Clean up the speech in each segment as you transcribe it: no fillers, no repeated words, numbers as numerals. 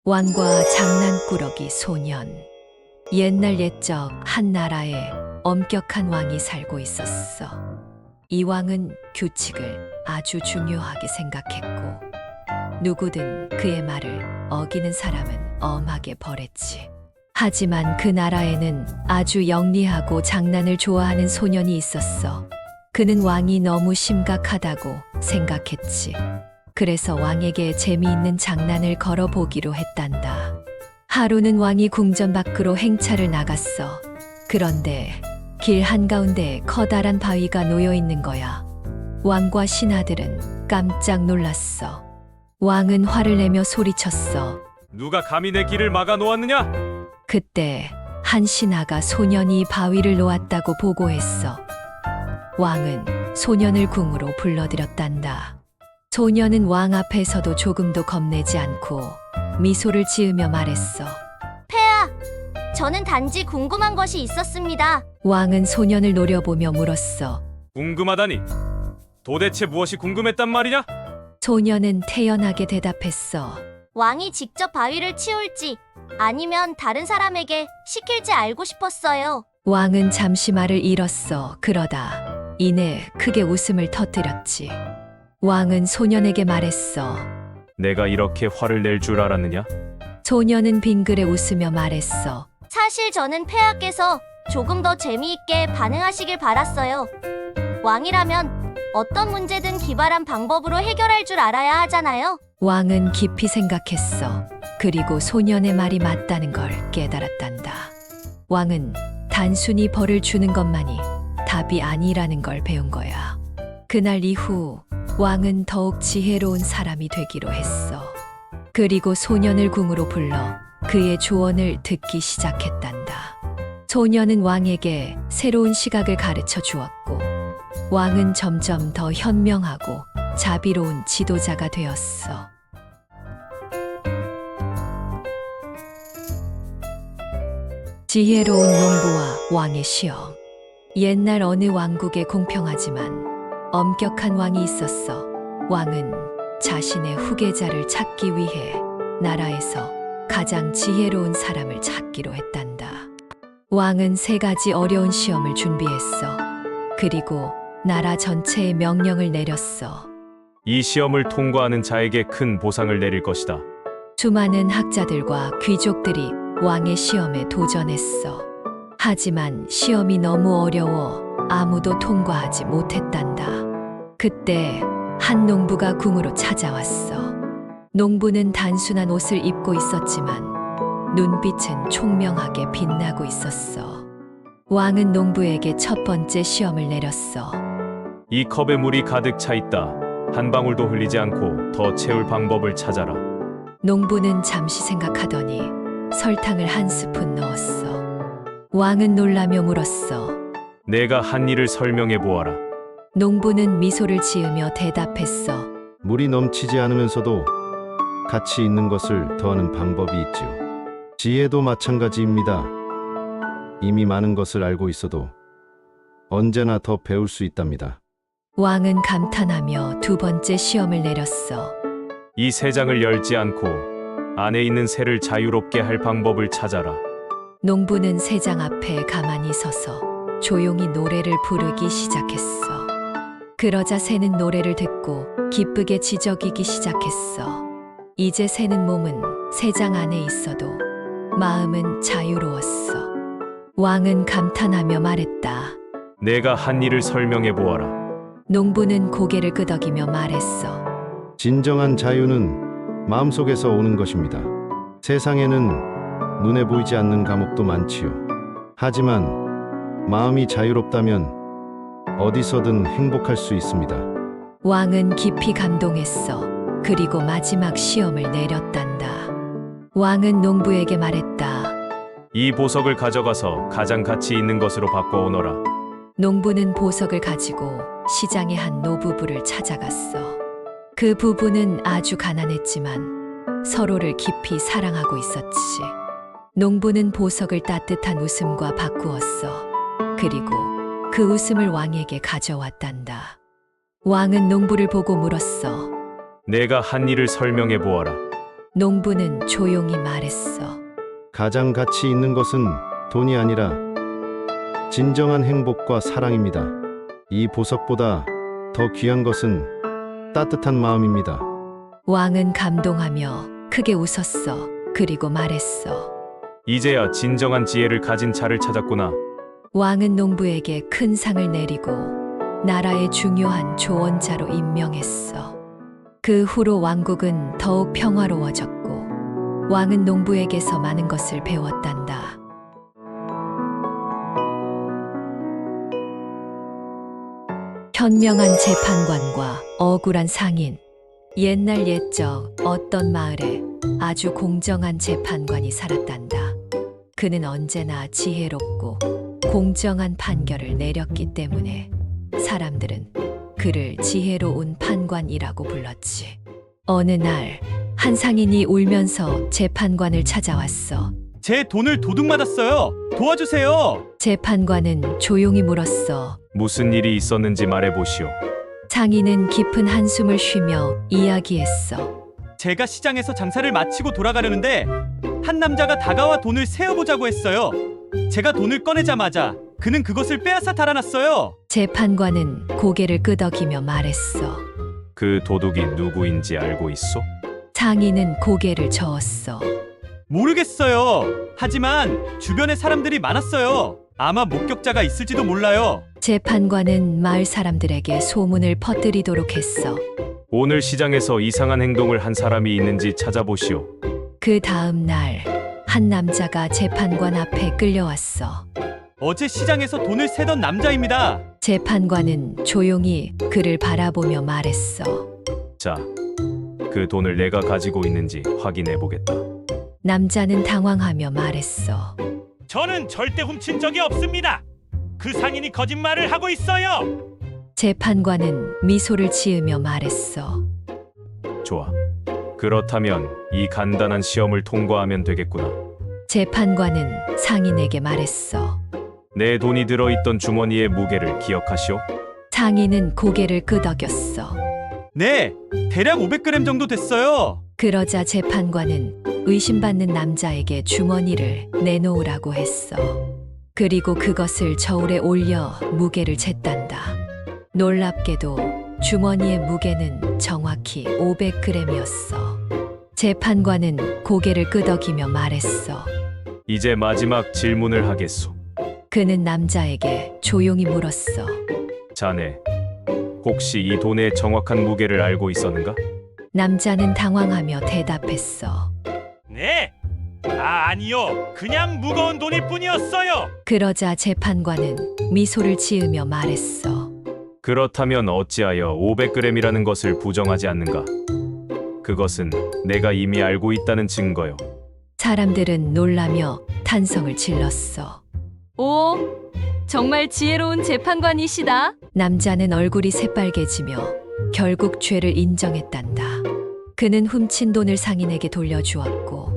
왕과 장난꾸러기 소년. 옛날 옛적 한 나라에 엄격한 왕이 살고 있었어. 이 왕은 규칙을 아주 중요하게 생각했고 누구든 그의 말을 어기는 사람은 엄하게 벌했지. 하지만 그 나라에는 아주 영리하고 장난을 좋아하는 소년이 있었어. 그는 왕이 너무 심각하다고 생각했지. 그래서 왕에게 재미있는 장난을 걸어보기로 했단다. 하루는 왕이 궁전 밖으로 행차를 나갔어. 그런데 길 한가운데 커다란 바위가 놓여 있는 거야. 왕과 신하들은 깜짝 놀랐어. 왕은 화를 내며 소리쳤어. 누가 감히 내 길을 막아 놓았느냐? 그때 한 신하가 소년이 바위를 놓았다고 보고했어. 왕은 소년을 궁으로 불러들였단다. 소년은 왕 앞에서도 조금도 겁내지 않고 미소를 지으며 말했어. 폐하, 저는 단지 궁금한 것이 있었습니다. 왕은 소년을 노려보며 물었어. 궁금하다니. 도대체 무엇이 궁금했단 말이냐? 소년은 태연하게 대답했어. 왕이 직접 바위를 치울지 아니면 다른 사람에게 시킬지 알고 싶었어요. 왕은 잠시 말을 잃었어. 그러다 이내 크게 웃음을 터뜨렸지. 왕은 소년에게 말했어. 내가 이렇게 화를 낼 줄 알았느냐? 소년은 빙그레 웃으며 말했어. 사실 저는 폐하께서 조금 더 재미있게 반응하시길 바랐어요. 왕이라면 어떤 문제든 기발한 방법으로 해결할 줄 알아야 하잖아요. 왕은 깊이 생각했어. 그리고 소년의 말이 맞다는 걸 깨달았단다. 왕은 단순히 벌을 주는 것만이 답이 아니라는 걸 배운 거야. 그날 이후 왕은 더욱 지혜로운 사람이 되기로 했어. 그리고 소년을 궁으로 불러 그의 조언을 듣기 시작했단다. 소년은 왕에게 새로운 시각을 가르쳐 주었고 왕은 점점 더 현명하고 자비로운 지도자가 되었어. 지혜로운 농부와 왕의 시험. 옛날 어느 왕국에 공평하지만 엄격한 왕이 있었어. 왕은 자신의 후계자를 찾기 위해 나라에서 가장 지혜로운 사람을 찾기로 했단다. 왕은 3가지 어려운 시험을 준비했어. 그리고 나라 전체에 명령을 내렸어. 이 시험을 통과하는 자에게 큰 보상을 내릴 것이다. 수많은 학자들과 귀족들이 왕의 시험에 도전했어. 하지만 시험이 너무 어려워 아무도 통과하지 못했단다. 그때 한 농부가 궁으로 찾아왔어. 농부는 단순한 옷을 입고 있었지만 눈빛은 총명하게 빛나고 있었어. 왕은 농부에게 첫 번째 시험을 내렸어. 이 컵에 물이 가득 차 있다. 한 방울도 흘리지 않고 더 채울 방법을 찾아라. 농부는 잠시 생각하더니 설탕을 한 스푼 넣었어. 왕은 놀라며 물었어. 내가 한 일을 설명해 보아라. 농부는 미소를 지으며 대답했어. 물이 넘치지 않으면서도 가치 있는 것을 더하는 방법이 있지요. 지혜도 마찬가지입니다. 이미 많은 것을 알고 있어도 언제나 더 배울 수 있답니다. 왕은 감탄하며 두 번째 시험을 내렸어. 이 세 장을 열지 않고 안에 있는 새를 자유롭게 할 방법을 찾아라. 농부는 새장 앞에 가만히 서서 조용히 노래를 부르기 시작했어. 그러자 새는 노래를 듣고 기쁘게 지저귀기 시작했어. 이제 새는 몸은 새장 안에 있어도 마음은 자유로웠어. 왕은 감탄하며 말했다. 내가 한 일을 설명해 보아라. 농부는 고개를 끄덕이며 말했어. 진정한 자유는 마음속에서 오는 것입니다. 세상에는 눈에 보이지 않는 감옥도 많지요. 하지만 마음이 자유롭다면 어디서든 행복할 수 있습니다. 왕은 깊이 감동했어. 그리고 마지막 시험을 내렸단다. 왕은 농부에게 말했다. 이 보석을 가져가서 가장 가치 있는 것으로 바꿔 오너라. 농부는 보석을 가지고 시장의 한 노부부를 찾아갔어. 그 부부는 아주 가난했지만 서로를 깊이 사랑하고 있었지. 농부는 보석을 따뜻한 웃음과 바꾸었어. 그리고 그 웃음을 왕에게 가져왔단다. 왕은 농부를 보고 물었어. 내가 한 일을 설명해 보아라. 농부는 조용히 말했어. 가장 가치 있는 것은 돈이 아니라 진정한 행복과 사랑입니다. 이 보석보다 더 귀한 것은 따뜻한 마음입니다. 왕은 감동하며 크게 웃었어. 그리고 말했어. 이제야 진정한 지혜를 가진 자를 찾았구나. 왕은 농부에게 큰 상을 내리고 나라의 중요한 조언자로 임명했어. 그 후로 왕국은 더욱 평화로워졌고 왕은 농부에게서 많은 것을 배웠단다. 현명한 재판관과 억울한 상인. 옛날 옛적 어떤 마을에 아주 공정한 재판관이 살았단다. 그는 언제나 지혜롭고 공정한 판결을 내렸기 때문에 사람들은 그를 지혜로운 판관이라고 불렀지. 어느 날 한 상인이 울면서 재판관을 찾아왔어. 제 돈을 도둑 맞았어요. 도와주세요. 재판관은 조용히 물었어. 무슨 일이 있었는지 말해보시오. 상인은 깊은 한숨을 쉬며 이야기했어. 제가 시장에서 장사를 마치고 돌아가려는데 한 남자가 다가와 돈을 세어보자고 했어요. 제가 돈을 꺼내자마자 그는 그것을 빼앗아 달아났어요. 재판관은 고개를 끄덕이며 말했어. 그 도둑이 누구인지 알고 있소? 상인은 고개를 저었어. 모르겠어요. 하지만 주변에 사람들이 많았어요. 아마 목격자가 있을지도 몰라요. 재판관은 마을 사람들에게 소문을 퍼뜨리도록 했어. 오늘 시장에서 이상한 행동을 한 사람이 있는지 찾아보시오. 그 다음 날 한 남자가 재판관 앞에 끌려왔어. 어제 시장에서 돈을 세던 남자입니다. 재판관은 조용히 그를 바라보며 말했어. 자, 그 돈을 내가 가지고 있는지 확인해 보겠다. 남자는 당황하며 말했어. 저는 절대 훔친 적이 없습니다. 그 상인이 거짓말을 하고 있어요. 재판관은 미소를 지으며 말했어. 좋아. 그렇다면 이 간단한 시험을 통과하면 되겠구나. 재판관은 상인에게 말했어. 내 돈이 들어있던 주머니의 무게를 기억하시오. 상인은 고개를 끄덕였어. 네, 대략 500g 정도 됐어요. 그러자 재판관은 의심받는 남자에게 주머니를 내놓으라고 했어. 그리고 그것을 저울에 올려 무게를 쟀단다. 놀랍게도 주머니의 무게는 정확히 500g이었어. 재판관은 고개를 끄덕이며 말했어. 이제 마지막 질문을 하겠소. 그는 남자에게 조용히 물었어. 자네, 혹시 이 돈의 정확한 무게를 알고 있었는가? 남자는 당황하며 대답했어. 네. 아니요. 그냥 무거운 돈일 뿐이었어요. 그러자 재판관은 미소를 지으며 말했어. 그렇다면 어찌하여 500g이라는 것을 부정하지 않는가? 그것은 내가 이미 알고 있다는 증거요. 사람들은 놀라며 탄성을 질렀어. 오, 정말 지혜로운 재판관이시다. 남자는 얼굴이 새빨개지며 결국 죄를 인정했단다. 그는 훔친 돈을 상인에게 돌려주었고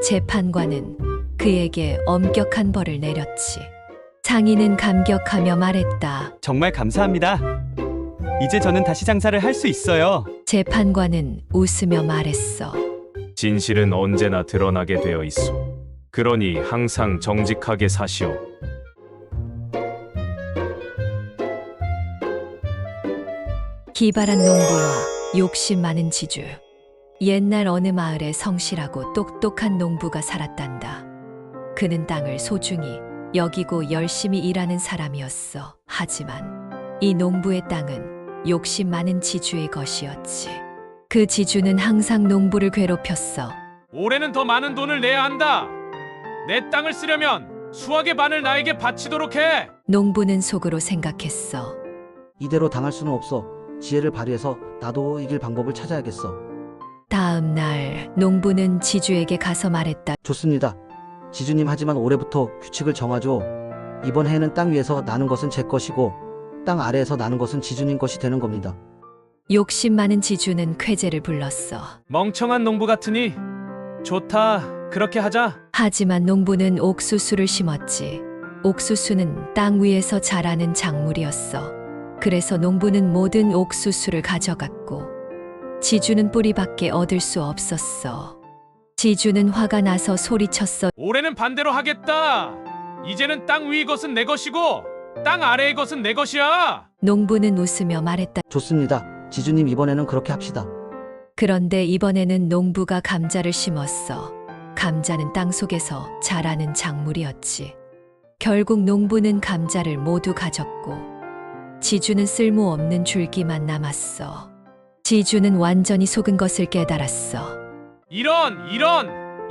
재판관은 그에게 엄격한 벌을 내렸지. 상인은 감격하며 말했다. 정말 감사합니다. 이제 저는 다시 장사를 할 수 있어요. 재판관은 웃으며 말했어. 진실은 언제나 드러나게 되어 있소. 그러니 항상 정직하게 사시오. 기발한 농부와 욕심 많은 지주. 옛날 어느 마을에 성실하고 똑똑한 농부가 살았단다. 그는 땅을 소중히 여기고 열심히 일하는 사람이었어. 하지만 이 농부의 땅은 욕심 많은 지주의 것이었지. 그 지주는 항상 농부를 괴롭혔어. 올해는 더 많은 돈을 내야 한다. 내 땅을 쓰려면 수확의 반을 나에게 바치도록 해. 농부는 속으로 생각했어. 이대로 당할 수는 없어. 지혜를 발휘해서 나도 이길 방법을 찾아야겠어. 다음 날 농부는 지주에게 가서 말했다. 좋습니다. 지주님, 하지만 올해부터 규칙을 정하죠. 이번 해에는 땅 위에서 나는 것은 제 것이고 땅 아래에서 나는 것은 지주님 것이 되는 겁니다. 욕심 많은 지주는 쾌재를 불렀어. 멍청한 농부 같으니 좋다. 그렇게 하자. 하지만 농부는 옥수수를 심었지. 옥수수는 땅 위에서 자라는 작물이었어. 그래서 농부는 모든 옥수수를 가져갔고 지주는 뿌리밖에 얻을 수 없었어. 지주는 화가 나서 소리쳤어. 올해는 반대로 하겠다. 이제는 땅 위의 것은 내 것이고 땅 아래의 것은 내 것이야. 농부는 웃으며 말했다. 좋습니다. 지주님 이번에는 그렇게 합시다. 그런데 이번에는 농부가 감자를 심었어. 감자는 땅 속에서 자라는 작물이었지. 결국 농부는 감자를 모두 가졌고 지주는 쓸모없는 줄기만 남았어. 지주는 완전히 속은 것을 깨달았어. 이런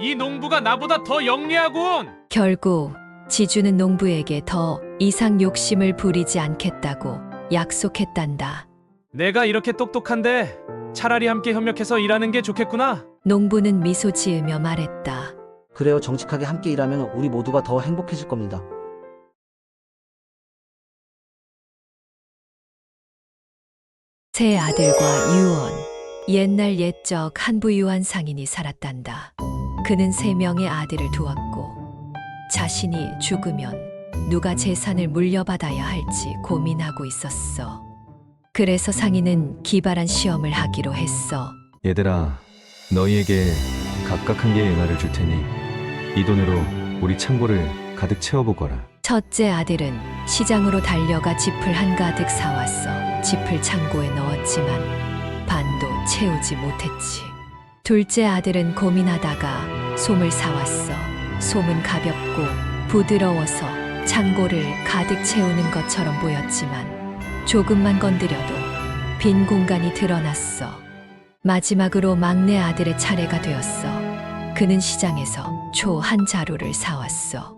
이 농부가 나보다 더 영리하군. 결국 지주는 농부에게 더 이상 욕심을 부리지 않겠다고 약속했단다. 내가 이렇게 똑똑한데 차라리 함께 협력해서 일하는 게 좋겠구나. 농부는 미소 지으며 말했다. 그래요. 정직하게 함께 일하면 우리 모두가 더 행복해질 겁니다. 세 아들과 유언. 옛날 옛적 한 부유한 상인이 살았단다. 그는 3명의 아들을 두었고 자신이 죽으면 누가 재산을 물려받아야 할지 고민하고 있었어. 그래서 상인은 기발한 시험을 하기로 했어. 얘들아, 너희에게 각각 한 개의 은화를 줄 테니 이 돈으로 우리 창고를 가득 채워보거라. 첫째 아들은 시장으로 달려가 짚을 한가득 사왔어. 짚을 창고에 넣었지만 반도 채우지 못했지. 둘째 아들은 고민하다가 솜을 사왔어. 솜은 가볍고 부드러워서 창고를 가득 채우는 것처럼 보였지만 조금만 건드려도 빈 공간이 드러났어. 마지막으로 막내 아들의 차례가 되었어. 그는 시장에서 초 한 자루를 사왔어.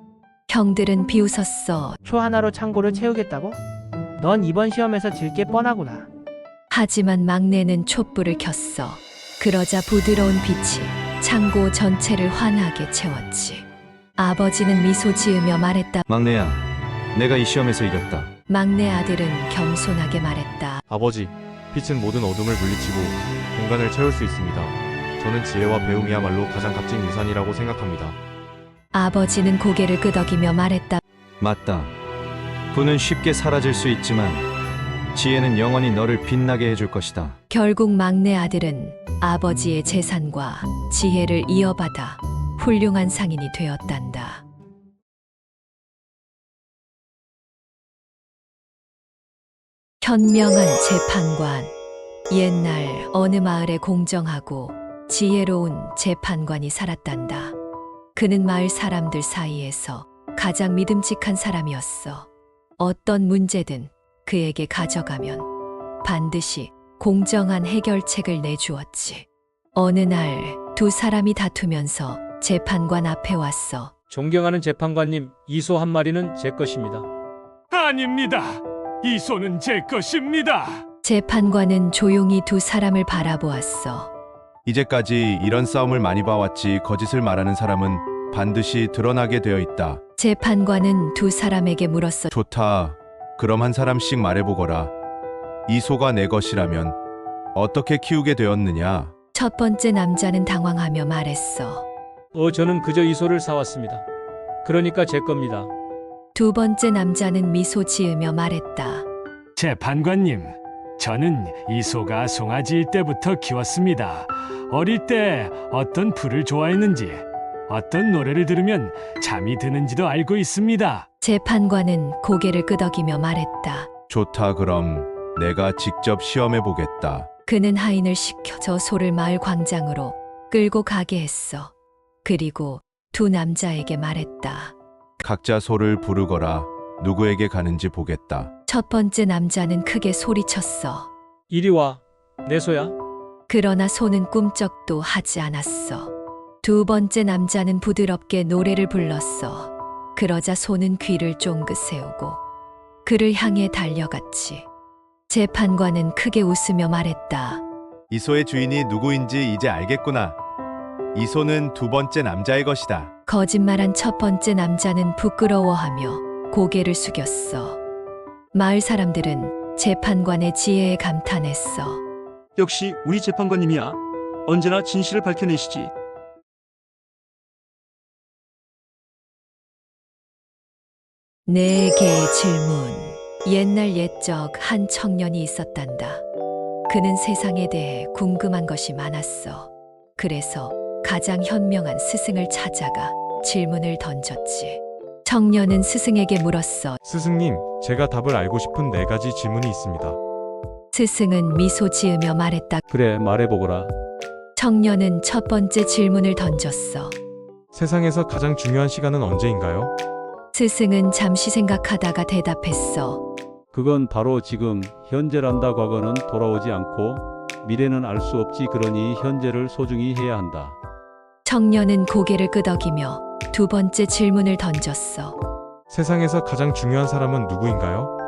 형들은 비웃었어. 초 하나로 창고를 채우겠다고? 넌 이번 시험에서 질 게 뻔하구나. 하지만 막내는 촛불을 켰어. 그러자 부드러운 빛이 창고 전체를 환하게 채웠지. 아버지는 미소 지으며 말했다. 막내야, 내가 이 시험에서 이겼다. 막내 아들은 겸손하게 말했다. 아버지, 빛은 모든 어둠을 물리치고 공간을 채울 수 있습니다. 저는 지혜와 배움이야말로 가장 값진 유산이라고 생각합니다. 아버지는 고개를 끄덕이며 말했다. 맞다. 부는 쉽게 사라질 수 있지만 지혜는 영원히 너를 빛나게 해줄 것이다. 결국 막내 아들은 아버지의 재산과 지혜를 이어받아 훌륭한 상인이 되었단다. 현명한 재판관. 옛날 어느 마을에 공정하고 지혜로운 재판관이 살았단다. 그는 마을 사람들 사이에서 가장 믿음직한 사람이었어. 어떤 문제든 그에게 가져가면 반드시 공정한 해결책을 내주었지. 어느 날 두 사람이 다투면서 재판관 앞에 왔어. 존경하는 재판관님, 이소 한 마리는 제 것입니다. 아닙니다. 이 소는 제 것입니다. 재판관은 조용히 두 사람을 바라보았어. 이제까지 이런 싸움을 많이 봐왔지 거짓을 말하는 사람은 반드시 드러나게 되어 있다. 재판관은 두 사람에게 물었어. 좋다. 그럼 한 사람씩 말해보거라. 이 소가 내 것이라면 어떻게 키우게 되었느냐? 첫 번째 남자는 당황하며 말했어. 저는 그저 이소를 사왔습니다. 그러니까 제 겁니다. 두 번째 남자는 미소 지으며 말했다. 재판관님, 저는 이 소가 송아지일 때부터 키웠습니다. 어릴 때 어떤 풀을 좋아했는지, 어떤 노래를 들으면 잠이 드는지도 알고 있습니다. 재판관은 고개를 끄덕이며 말했다. 좋다. 그럼 내가 직접 시험해 보겠다. 그는 하인을 시켜 저 소를 마을 광장으로 끌고 가게 했어. 그리고 두 남자에게 말했다. 각자 소를 부르거라. 누구에게 가는지 보겠다. 첫 번째 남자는 크게 소리쳤어. 이리 와, 내 소야. 그러나 소는 꿈쩍도 하지 않았어. 두 번째 남자는 부드럽게 노래를 불렀어. 그러자 소는 귀를 쫑긋 세우고 그를 향해 달려갔지. 재판관은 크게 웃으며 말했다. 이 소의 주인이 누구인지 이제 알겠구나. 이 소는 두 번째 남자의 것이다. 거짓말한 첫 번째 남자는 부끄러워하며 고개를 숙였어. 마을 사람들은 재판관의 지혜에 감탄했어. 역시 우리 재판관님이야. 언제나 진실을 밝혀내시지. 네 개의 질문. 옛날 옛적 한 청년이 있었단다. 그는 세상에 대해 궁금한 것이 많았어. 그래서 가장 현명한 스승을 찾아가 질문을 던졌지. 청년은 스승에게 물었어. 스승님, 제가 답을 알고 싶은 4가지 질문이 있습니다. 스승은 미소 지으며 말했다. 그래, 말해보거라. 청년은 첫 번째 질문을 던졌어. 세상에서 가장 중요한 시간은 언제인가요? 스승은 잠시 생각하다가 대답했어. 그건 바로 지금, 현재란다. 과거는 돌아오지 않고 미래는 알 수 없지. 그러니 현재를 소중히 해야 한다. 청년은 고개를 끄덕이며 두 번째 질문을 던졌어. 세상에서 가장 중요한 사람은 누구인가요?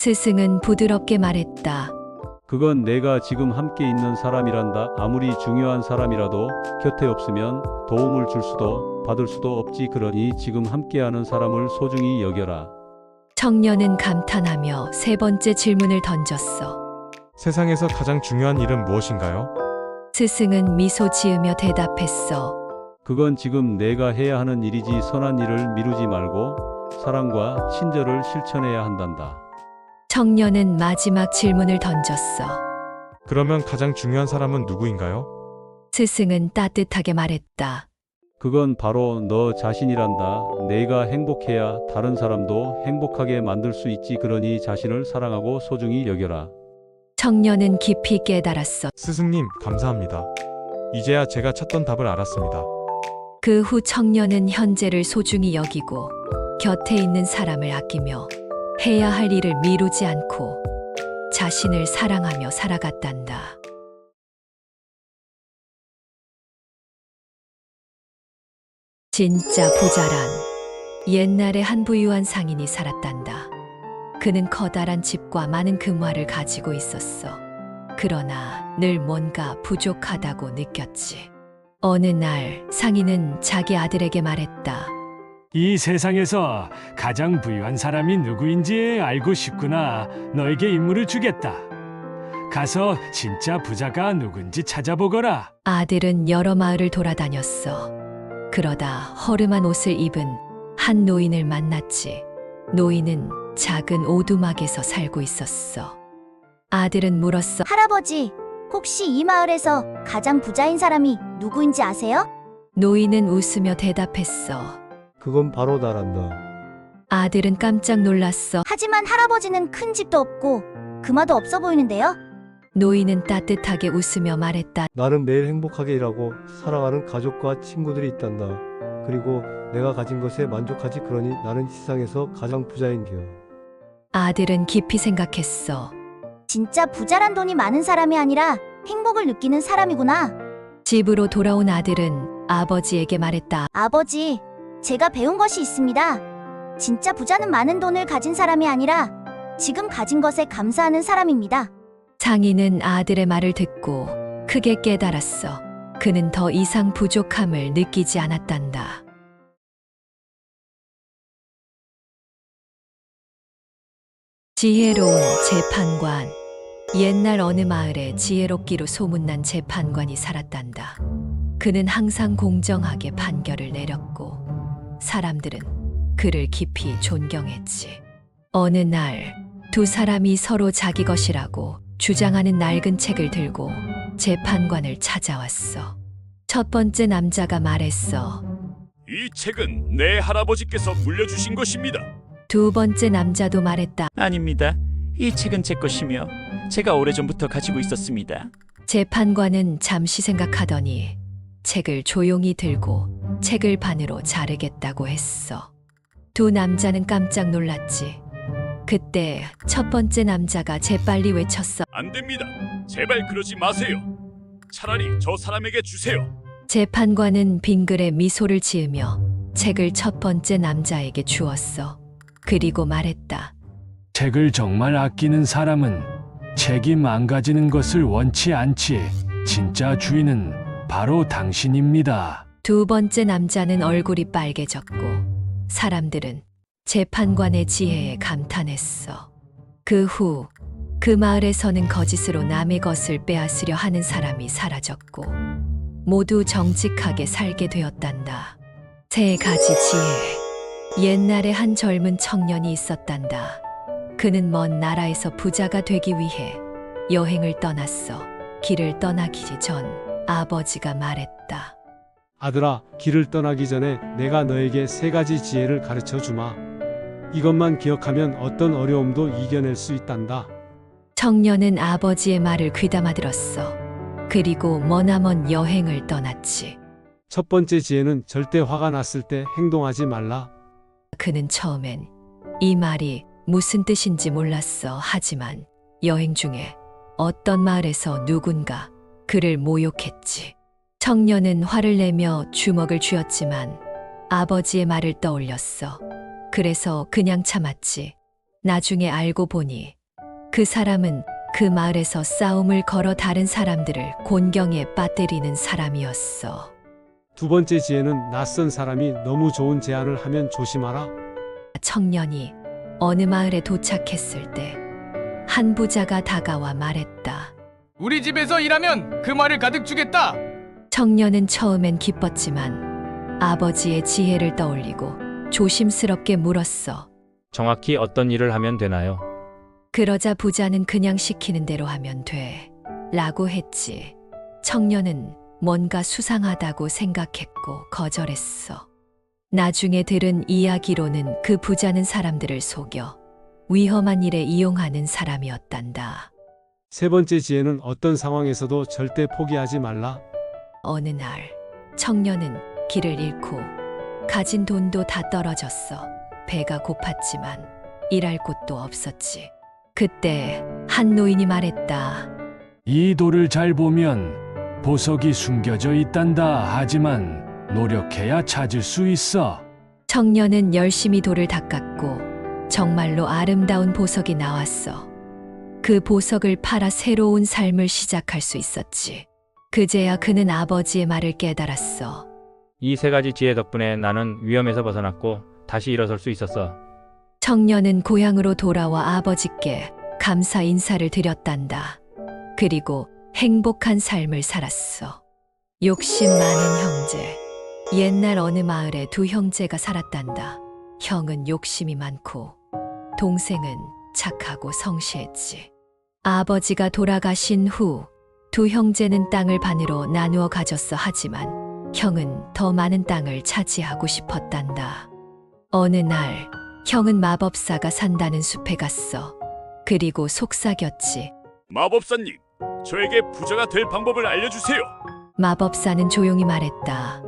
스승은 부드럽게 말했다. 그건 내가 지금 함께 있는 사람이란다. 아무리 중요한 사람이라도 곁에 없으면 도움을 줄 수도 받을 수도 없지. 그러니 지금 함께하는 사람을 소중히 여겨라. 청년은 감탄하며 세 번째 질문을 던졌어. 세상에서 가장 중요한 일은 무엇인가요? 스승은 미소 지으며 대답했어. 그건 지금 내가 해야 하는 일이지. 선한 일을 미루지 말고 사랑과 친절을 실천해야 한단다. 청년은 마지막 질문을 던졌어. 그러면 가장 중요한 사람은 누구인가요? 스승은 따뜻하게 말했다. 그건 바로 너 자신이란다. 내가 행복해야 다른 사람도 행복하게 만들 수 있지. 그러니 자신을 사랑하고 소중히 여겨라. 청년은 깊이 깨달았어. 스승님, 감사합니다. 이제야 제가 찾던 답을 알았습니다. 그 후 청년은 현재를 소중히 여기고 곁에 있는 사람을 아끼며 해야 할 일을 미루지 않고 자신을 사랑하며 살아갔단다. 진짜 부자란 옛날에 한 부유한 상인이 살았단다. 그는 커다란 집과 많은 금화를 가지고 있었어. 그러나 늘 뭔가 부족하다고 느꼈지. 어느 날 상인은 자기 아들에게 말했다. 이 세상에서 가장 부유한 사람이 누구인지 알고 싶구나. 너에게 임무를 주겠다. 가서 진짜 부자가 누군지 찾아보거라. 아들은 여러 마을을 돌아다녔어. 그러다 허름한 옷을 입은 한 노인을 만났지. 노인은 작은 오두막에서 살고 있었어. 아들은 물었어. 할아버지, 혹시 이 마을에서 가장 부자인 사람이 누구인지 아세요? 노인은 웃으며 대답했어. 그건 바로 나란다. 아들은 깜짝 놀랐어. 하지만 할아버지는 큰 집도 없고 금화도 없어 보이는데요? 노인은 따뜻하게 웃으며 말했다. 나는 매일 행복하게 일하고 사랑하는 가족과 친구들이 있단다. 그리고 내가 가진 것에 만족하지. 그러니 나는 세상에서 가장 부자인 게요. 아들은 깊이 생각했어. 진짜 부자란 돈이 많은 사람이 아니라 행복을 느끼는 사람이구나. 집으로 돌아온 아들은 아버지에게 말했다. 아버지, 제가 배운 것이 있습니다. 진짜 부자는 많은 돈을 가진 사람이 아니라 지금 가진 것에 감사하는 사람입니다. 상인은 아들의 말을 듣고 크게 깨달았어. 그는 더 이상 부족함을 느끼지 않았단다. 지혜로운 재판관. 옛날 어느 마을에 지혜롭기로 소문난 재판관이 살았단다. 그는 항상 공정하게 판결을 내렸고 사람들은 그를 깊이 존경했지. 어느 날 두 사람이 서로 자기 것이라고 주장하는 낡은 책을 들고 재판관을 찾아왔어. 첫 번째 남자가 말했어. 이 책은 내 할아버지께서 물려주신 것입니다. 두 번째 남자도 말했다. 아닙니다. 이 책은 제 것이며 제가 오래전부터 가지고 있었습니다. 재판관은 잠시 생각하더니 책을 조용히 들고 책을 반으로 자르겠다고 했어. 두 남자는 깜짝 놀랐지. 그때 첫 번째 남자가 재빨리 외쳤어. 안 됩니다. 제발 그러지 마세요. 차라리 저 사람에게 주세요. 재판관은 빙글에 미소를 지으며 책을 첫 번째 남자에게 주었어. 그리고 말했다. 책을 정말 아끼는 사람은 책이 망가지는 것을 원치 않지. 진짜 주인은 바로 당신입니다. 두 번째 남자는 얼굴이 빨개졌고 사람들은 재판관의 지혜에 감탄했어. 그 후 그 마을에서는 거짓으로 남의 것을 빼앗으려 하는 사람이 사라졌고 모두 정직하게 살게 되었단다. 세 가지 지혜. 옛날에 한 젊은 청년이 있었단다. 그는 먼 나라에서 부자가 되기 위해 여행을 떠났어. 길을 떠나기 전 아버지가 말했다. 아들아, 길을 떠나기 전에 내가 너에게 3가지 지혜를 가르쳐 주마. 이것만 기억하면 어떤 어려움도 이겨낼 수 있단다. 청년은 아버지의 말을 귀담아 들었어. 그리고 머나먼 여행을 떠났지. 첫 번째 지혜는 절대 화가 났을 때 행동하지 말라. 그는 처음엔 이 말이 무슨 뜻인지 몰랐어. 하지만 여행 중에 어떤 마을에서 누군가 그를 모욕했지. 청년은 화를 내며 주먹을 쥐었지만 아버지의 말을 떠올렸어. 그래서 그냥 참았지. 나중에 알고 보니 그 사람은 그 마을에서 싸움을 걸어 다른 사람들을 곤경에 빠뜨리는 사람이었어. 두 번째 지혜는 낯선 사람이 너무 좋은 제안을 하면 조심하라. 청년이 어느 마을에 도착했을 때 한 부자가 다가와 말했다. 우리 집에서 일하면 그 말을 가득 주겠다. 청년은 처음엔 기뻤지만 아버지의 지혜를 떠올리고 조심스럽게 물었어. 정확히 어떤 일을 하면 되나요? 그러자 부자는 그냥 시키는 대로 하면 돼 라고 했지. 청년은 뭔가 수상하다고 생각했고 거절했어. 나중에 들은 이야기로는 그 부자는 사람들을 속여 위험한 일에 이용하는 사람이었단다. 세 번째 지혜는 어떤 상황에서도 절대 포기하지 말라. 어느 날 청년은 길을 잃고 가진 돈도 다 떨어졌어. 배가 고팠지만 일할 곳도 없었지. 그때 한 노인이 말했다. 이 돌을 잘 보면 보석이 숨겨져 있단다. 하지만 노력해야 찾을 수 있어. 청년은 열심히 돌을 닦았고 정말로 아름다운 보석이 나왔어. 그 보석을 팔아 새로운 삶을 시작할 수 있었지. 그제야 그는 아버지의 말을 깨달았어. 이 3가지 지혜 덕분에 나는 위험에서 벗어났고 다시 일어설 수 있었어. 청년은 고향으로 돌아와 아버지께 감사 인사를 드렸단다. 그리고 행복한 삶을 살았어. 욕심 많은 형제. 옛날 어느 마을에 두 형제가 살았단다. 형은 욕심이 많고 동생은 착하고 성실했지. 아버지가 돌아가신 후 두 형제는 땅을 반으로 나누어 가졌어. 하지만 형은 더 많은 땅을 차지하고 싶었단다. 어느 날 형은 마법사가 산다는 숲에 갔어. 그리고 속삭였지. 마법사님, 저에게 부자가 될 방법을 알려주세요. 마법사는 조용히 말했다.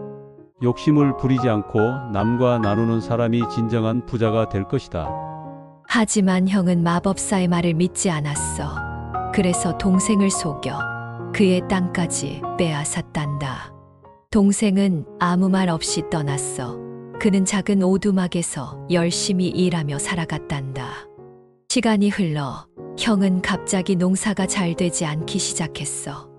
욕심을 부리지 않고 남과 나누는 사람이 진정한 부자가 될 것이다. 하지만 형은 마법사의 말을 믿지 않았어. 그래서 동생을 속여 그의 땅까지 빼앗았단다. 동생은 아무 말 없이 떠났어. 그는 작은 오두막에서 열심히 일하며 살아갔단다. 시간이 흘러 형은 갑자기 농사가 잘 되지 않기 시작했어.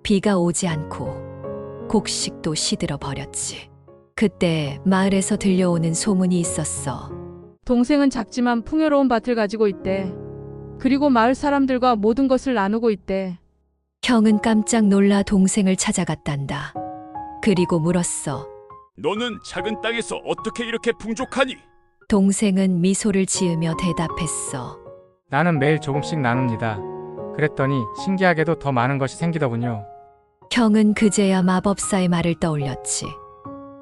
비가 오지 않고 곡식도 시들어 버렸지. 그때 마을에서 들려오는 소문이 있었어. 동생은 작지만 풍요로운 밭을 가지고 있대. 그리고 마을 사람들과 모든 것을 나누고 있대. 형은 깜짝 놀라 동생을 찾아갔단다. 그리고 물었어. 너는 작은 땅에서 어떻게 이렇게 풍족하니? 동생은 미소를 지으며 대답했어. 나는 매일 조금씩 나눕니다. 그랬더니 신기하게도 더 많은 것이 생기더군요. 형은 그제야 마법사의 말을 떠올렸지.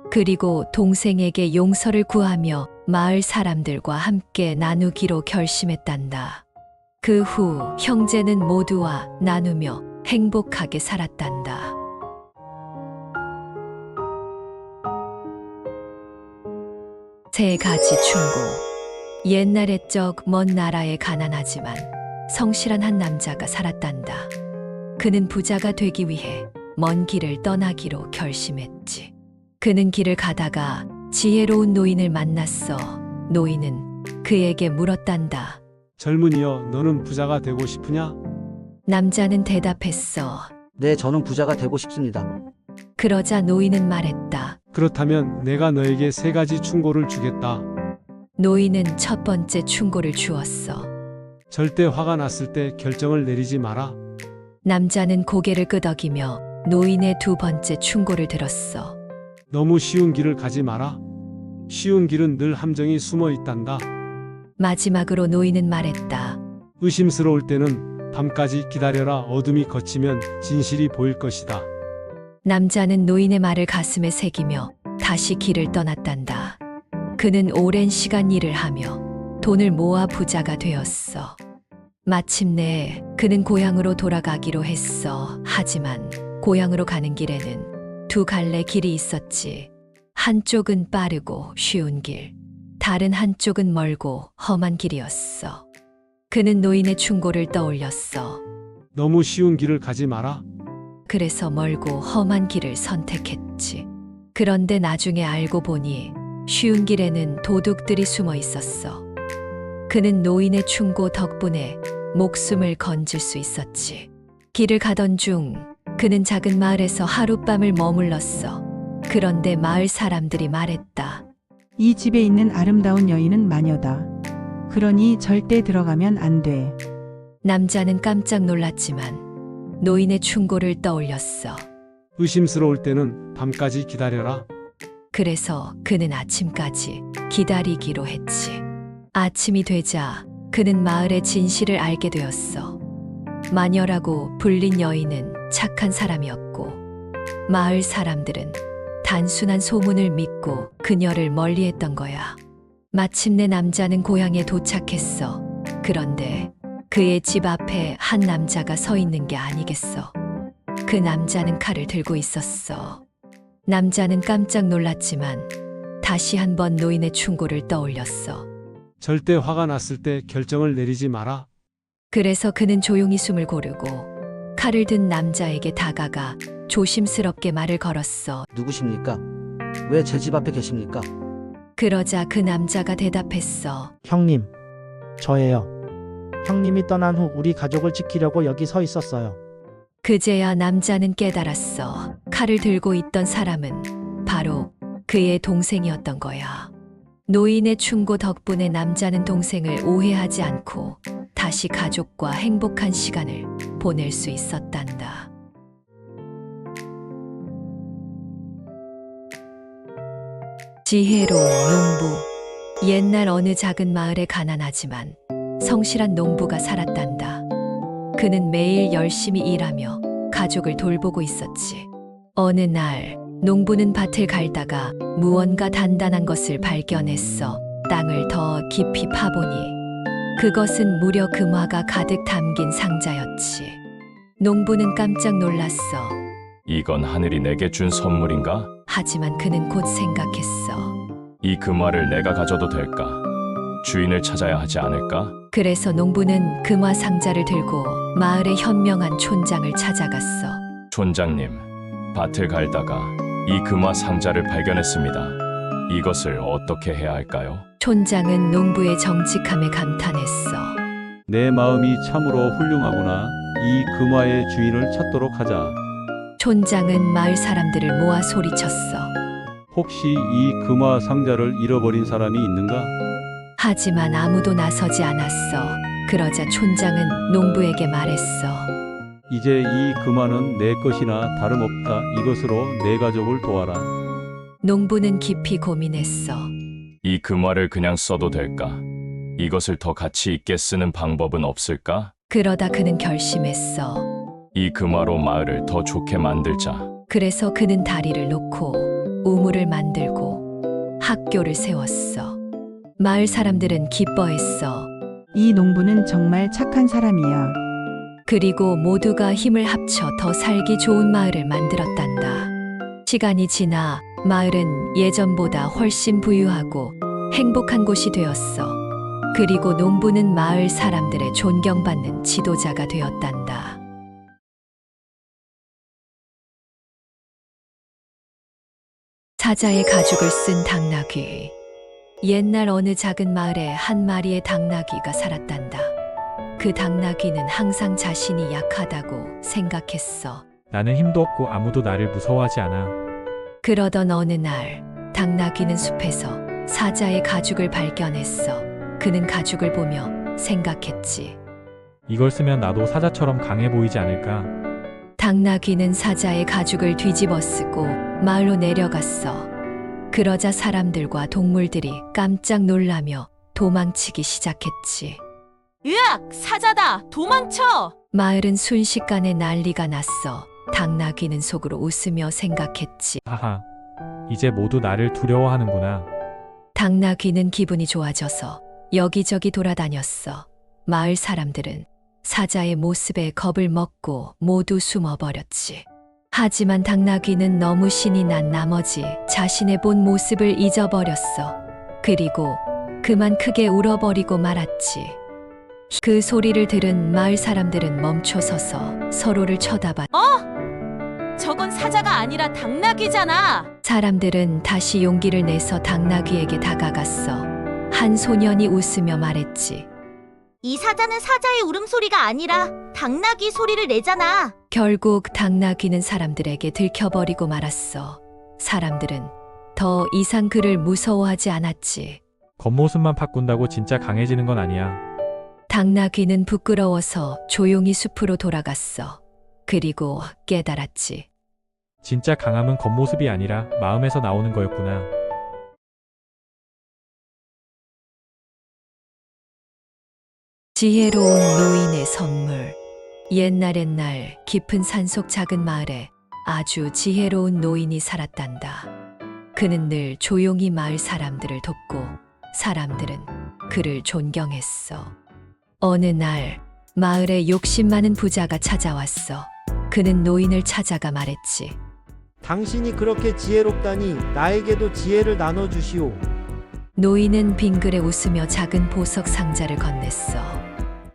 그리고 동생에게 용서를 구하며 마을 사람들과 함께 나누기로 결심했단다. 그 후 형제는 모두와 나누며 행복하게 살았단다. 세 가지 충고. 옛날에 적 먼 나라에 가난하지만 성실한 한 남자가 살았단다. 그는 부자가 되기 위해 먼 길을 떠나기로 결심했지. 그는 길을 가다가 지혜로운 노인을 만났어. 노인은 그에게 물었단다. 젊은이여, 너는 부자가 되고 싶으냐? 남자는 대답했어. 네, 저는 부자가 되고 싶습니다. 그러자 노인은 말했다. 그렇다면 내가 너에게 3가지 충고를 주겠다. 노인은 첫 번째 충고를 주었어. 절대 화가 났을 때 결정을 내리지 마라. 남자는 고개를 끄덕이며 노인의 두 번째 충고를 들었어. 너무 쉬운 길을 가지 마라. 쉬운 길은 늘 함정이 숨어 있단다. 마지막으로 노인은 말했다. 의심스러울 때는 밤까지 기다려라. 어둠이 걷히면 진실이 보일 것이다. 남자는 노인의 말을 가슴에 새기며 다시 길을 떠났단다. 그는 오랜 시간 일을 하며 돈을 모아 부자가 되었어. 마침내 그는 고향으로 돌아가기로 했어. 하지만 고향으로 가는 길에는 두 갈래 길이 있었지. 한쪽은 빠르고 쉬운 길, 다른 한쪽은 멀고 험한 길이었어. 그는 노인의 충고를 떠올렸어. 너무 쉬운 길을 가지 마라. 그래서 멀고 험한 길을 선택했지. 그런데 나중에 알고 보니 쉬운 길에는 도둑들이 숨어 있었어. 그는 노인의 충고 덕분에 목숨을 건질 수 있었지. 길을 가던 중 그는 작은 마을에서 하룻밤을 머물렀어. 그런데 마을 사람들이 말했다. 이 집에 있는 아름다운 여인은 마녀다. 그러니 절대 들어가면 안 돼. 남자는 깜짝 놀랐지만 노인의 충고를 떠올렸어. 의심스러울 때는 밤까지 기다려라. 그래서 그는 아침까지 기다리기로 했지. 아침이 되자 그는 마을의 진실을 알게 되었어. 마녀라고 불린 여인은 착한 사람이었고 마을 사람들은 단순한 소문을 믿고 그녀를 멀리했던 거야. 마침내 남자는 고향에 도착했어. 그런데 그의 집 앞에 한 남자가 서 있는 게 아니겠어. 그 남자는 칼을 들고 있었어. 남자는 깜짝 놀랐지만 다시 한번 노인의 충고를 떠올렸어. 절대 화가 났을 때 결정을 내리지 마라. 그래서 그는 조용히 숨을 고르고 칼을 든 남자에게 다가가 조심스럽게 말을 걸었어. 누구십니까? 왜 제 집 앞에 계십니까? 그러자 그 남자가 대답했어. 형님, 저예요. 형님이 떠난 후 우리 가족을 지키려고 여기 서 있었어요. 그제야 남자는 깨달았어. 칼을 들고 있던 사람은 바로 그의 동생이었던 거야. 노인의 충고 덕분에 남자는 동생을 오해하지 않고 다시 가족과 행복한 시간을 보낼 수 있었단다. 지혜로운 농부. 옛날 어느 작은 마을에 가난하지만 성실한 농부가 살았단다. 그는 매일 열심히 일하며 가족을 돌보고 있었지. 어느 날 농부는 밭을 갈다가 무언가 단단한 것을 발견했어. 땅을 더 깊이 파보니 그것은 무려 금화가 가득 담긴 상자였지. 농부는 깜짝 놀랐어. 이건 하늘이 내게 준 선물인가? 하지만 그는 곧 생각했어. 이 금화를 내가 가져도 될까? 주인을 찾아야 하지 않을까? 그래서 농부는 금화 상자를 들고 마을의 현명한 촌장을 찾아갔어. 촌장님, 밭을 갈다가 이 금화 상자를 발견했습니다. 이것을 어떻게 해야 할까요? 촌장은 농부의 정직함에 감탄했어. 내 마음이 참으로 훌륭하구나. 이 금화의 주인을 찾도록 하자. 촌장은 마을 사람들을 모아 소리쳤어. 혹시 이 금화 상자를 잃어버린 사람이 있는가? 하지만 아무도 나서지 않았어. 그러자 촌장은 농부에게 말했어. 이제 이 금화는 내 것이나 다름없다. 이것으로 내 가족을 도와라. 농부는 깊이 고민했어. 이 금화를 그냥 써도 될까? 이것을 더 가치 있게 쓰는 방법은 없을까? 그러다 그는 결심했어. 이 금화로 마을을 더 좋게 만들자. 그래서 그는 다리를 놓고 우물을 만들고 학교를 세웠어. 마을 사람들은 기뻐했어. 이 농부는 정말 착한 사람이야. 그리고 모두가 힘을 합쳐 더 살기 좋은 마을을 만들었단다. 시간이 지나 마을은 예전보다 훨씬 부유하고 행복한 곳이 되었어. 그리고 농부는 마을 사람들의 존경받는 지도자가 되었단다. 사자의 가죽을 쓴 당나귀. 옛날 어느 작은 마을에 한 마리의 당나귀가 살았단다. 그 당나귀는 항상 자신이 약하다고 생각했어. 나는 힘도 없고 아무도 나를 무서워하지 않아. 그러던 어느 날 당나귀는 숲에서 사자의 가죽을 발견했어. 그는 가죽을 보며 생각했지. 이걸 쓰면 나도 사자처럼 강해 보이지 않을까? 당나귀는 사자의 가죽을 뒤집어 쓰고 마을로 내려갔어. 그러자 사람들과 동물들이 깜짝 놀라며 도망치기 시작했지. 으악! 사자다! 도망쳐! 마을은 순식간에 난리가 났어. 당나귀는 속으로 웃으며 생각했지. 하하. 이제 모두 나를 두려워하는구나. 당나귀는 기분이 좋아져서 여기저기 돌아다녔어. 마을 사람들은 사자의 모습에 겁을 먹고 모두 숨어버렸지. 하지만 당나귀는 너무 신이 난 나머지 자신의 본 모습을 잊어버렸어. 그리고 그만 크게 울어버리고 말았지. 그 소리를 들은 마을 사람들은 멈춰서서 서로를 쳐다봤. 저건 사자가 아니라 당나귀잖아. 사람들은 다시 용기를 내서 당나귀에게 다가갔어. 한 소년이 웃으며 말했지. 이 사자는 사자의 울음소리가 아니라 당나귀 소리를 내잖아. 결국 당나귀는 사람들에게 들켜버리고 말았어. 사람들은 더 이상 그를 무서워하지 않았지. 겉모습만 바꾼다고 진짜 강해지는 건 아니야. 당나귀는 부끄러워서 조용히 숲으로 돌아갔어. 그리고 깨달았지. 진짜 강함은 겉모습이 아니라 마음에서 나오는 거였구나. 지혜로운 노인의 선물. 옛날 깊은 산속 작은 마을에 아주 지혜로운 노인이 살았단다. 그는 늘 조용히 마을 사람들을 돕고 사람들은 그를 존경했어. 어느 날 마을에 욕심 많은 부자가 찾아왔어. 그는 노인을 찾아가 말했지. 당신이 그렇게 지혜롭다니 나에게도 지혜를 나눠주시오. 노인은 빙그레 웃으며 작은 보석 상자를 건넸어.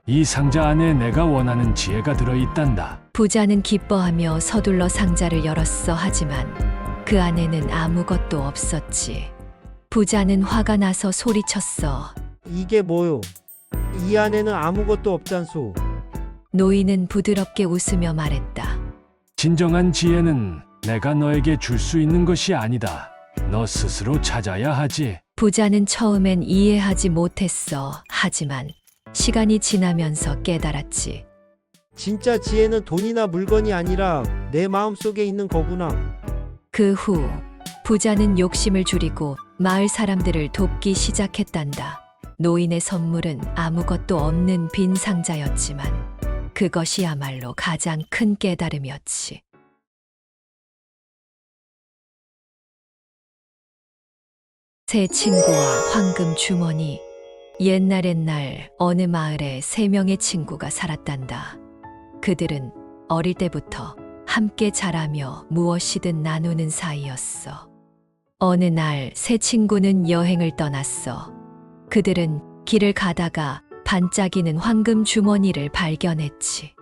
이 상자 안에 내가 원하는 지혜가 들어있단다. 부자는 기뻐하며 서둘러 상자를 열었어. 하지만 그 안에는 아무것도 없었지. 부자는 화가 나서 소리쳤어. 이게 뭐요? 이 안에는 아무것도 없잖소. 노인은 부드럽게 웃으며 말했다. 진정한 지혜는 내가 너에게 줄 수 있는 것이 아니다. 너 스스로 찾아야 하지. 부자는 처음엔 이해하지 못했어. 하지만 시간이 지나면서 깨달았지. 진짜 지혜는 돈이나 물건이 아니라 내 마음속에 있는 거구나. 그 후 부자는 욕심을 줄이고 마을 사람들을 돕기 시작했단다. 노인의 선물은 아무것도 없는 빈 상자였지만 그것이야말로 가장 큰 깨달음이었지. 새 친구와 황금 주머니. 옛날 어느 마을에 3명의 친구가 살았단다. 그들은 어릴 때부터 함께 자라며 무엇이든 나누는 사이였어. 어느 날 새 친구는 여행을 떠났어. 그들은 길을 가다가 반짝이는 황금 주머니를 발견했지.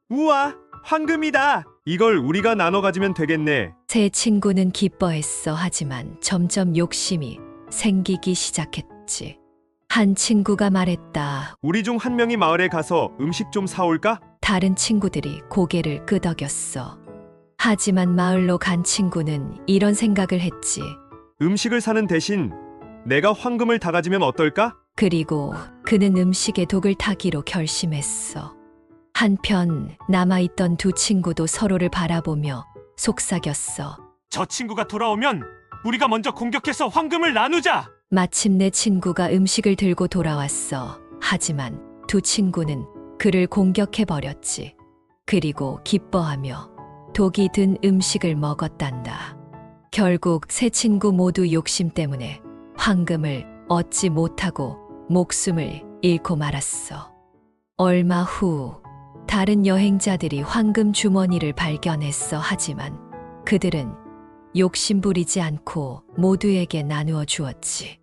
우와, 황금이다. 이걸 우리가 나눠 가지면 되겠네. 새 친구는 기뻐했어. 하지만 점점 욕심이 생기기 시작했지. 한 친구가 말했다. 우리 중 한 명이 마을에 가서 음식 좀 사올까? 다른 친구들이 고개를 끄덕였어. 하지만 마을로 간 친구는 이런 생각을 했지. 음식을 사는 대신 내가 황금을 다 가지면 어떨까? 그리고 그는 음식에 독을 타기로 결심했어. 한편 남아있던 두 친구도 서로를 바라보며 속삭였어. 저 친구가 돌아오면 우리가 먼저 공격해서 황금을 나누자. 마침내 친구가 음식을 들고 돌아왔어. 하지만 두 친구는 그를 공격해버렸지. 그리고 기뻐하며 독이 든 음식을 먹었단다. 결국 세 친구 모두 욕심 때문에 황금을 얻지 못하고 목숨을 잃고 말았어. 얼마 후 다른 여행자들이 황금 주머니를 발견했어. 하지만 그들은 욕심 부리지 않고 모두에게 나누어 주었지.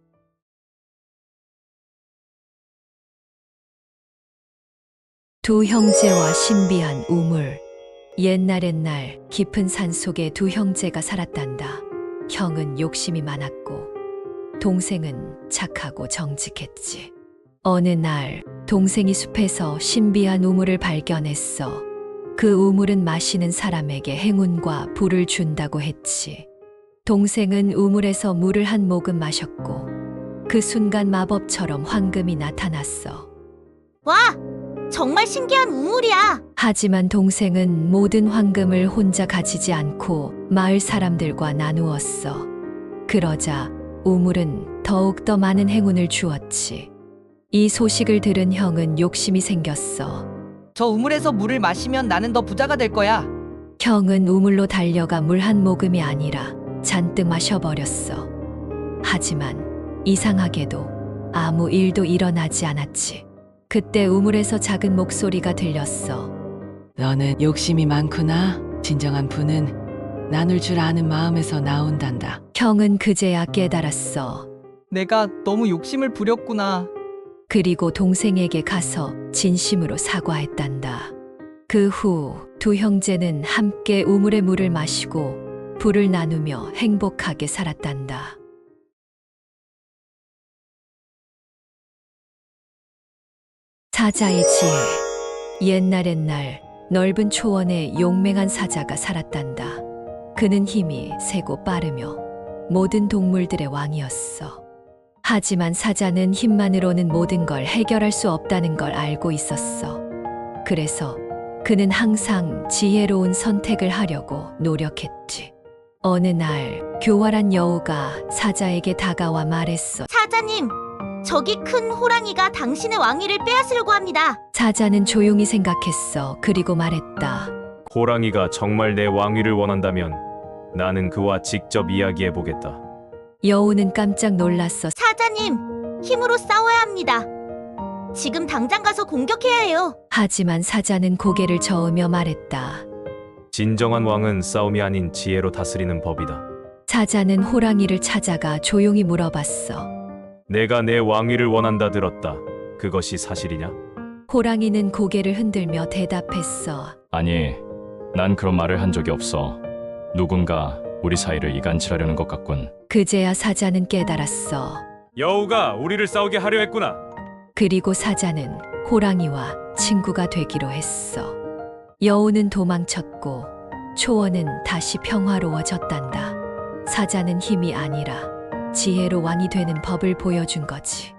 두 형제와 신비한 우물. 옛날 깊은 산속에 두 형제가 살았단다. 형은 욕심이 많았고 동생은 착하고 정직했지. 어느 날 동생이 숲에서 신비한 우물을 발견했어. 그 우물은 마시는 사람에게 행운과 불을 준다고 했지. 동생은 우물에서 물을 한 모금 마셨고 그 순간 마법처럼 황금이 나타났어. 와! 정말 신기한 우물이야. 하지만 동생은 모든 황금을 혼자 가지지 않고 마을 사람들과 나누었어. 그러자 우물은 더욱더 많은 행운을 주었지. 이 소식을 들은 형은 욕심이 생겼어. 저 우물에서 물을 마시면 나는 더 부자가 될 거야. 형은 우물로 달려가 물 한 모금이 아니라 잔뜩 마셔버렸어. 하지만 이상하게도 아무 일도 일어나지 않았지. 그때 우물에서 작은 목소리가 들렸어. 너는 욕심이 많구나. 진정한 부는 나눌 줄 아는 마음에서 나온단다. 형은 그제야 깨달았어. 내가 너무 욕심을 부렸구나. 그리고 동생에게 가서 진심으로 사과했단다. 그 후 두 형제는 함께 우물의 물을 마시고 불을 나누며 행복하게 살았단다. 사자의 지혜. 옛날 넓은 초원에 용맹한 사자가 살았단다. 그는 힘이 세고 빠르며 모든 동물들의 왕이었어. 하지만 사자는 힘만으로는 모든 걸 해결할 수 없다는 걸 알고 있었어. 그래서 그는 항상 지혜로운 선택을 하려고 노력했지. 어느 날 교활한 여우가 사자에게 다가와 말했어. 사자님, 저기 큰 호랑이가 당신의 왕위를 빼앗으려고 합니다. 사자는 조용히 생각했어. 그리고 말했다. 호랑이가 정말 내 왕위를 원한다면 나는 그와 직접 이야기해 보겠다. 여우는 깜짝 놀랐어. 사자님, 힘으로 싸워야 합니다. 지금 당장 가서 공격해야 해요. 하지만 사자는 고개를 저으며 말했다. 진정한 왕은 싸움이 아닌 지혜로 다스리는 법이다. 사자는 호랑이를 찾아가 조용히 물어봤어. 내가 내 왕위를 원한다 들었다. 그것이 사실이냐? 호랑이는 고개를 흔들며 대답했어. 아니, 난 그런 말을 한 적이 없어. 누군가 우리 사이를 이간질하려는 것 같군. 그제야 사자는 깨달았어. 여우가 우리를 싸우게 하려 했구나. 그리고 사자는 호랑이와 친구가 되기로 했어. 여우는 도망쳤고 초원은 다시 평화로워졌단다. 사자는 힘이 아니라 지혜로 왕이 되는 법을 보여준 거지.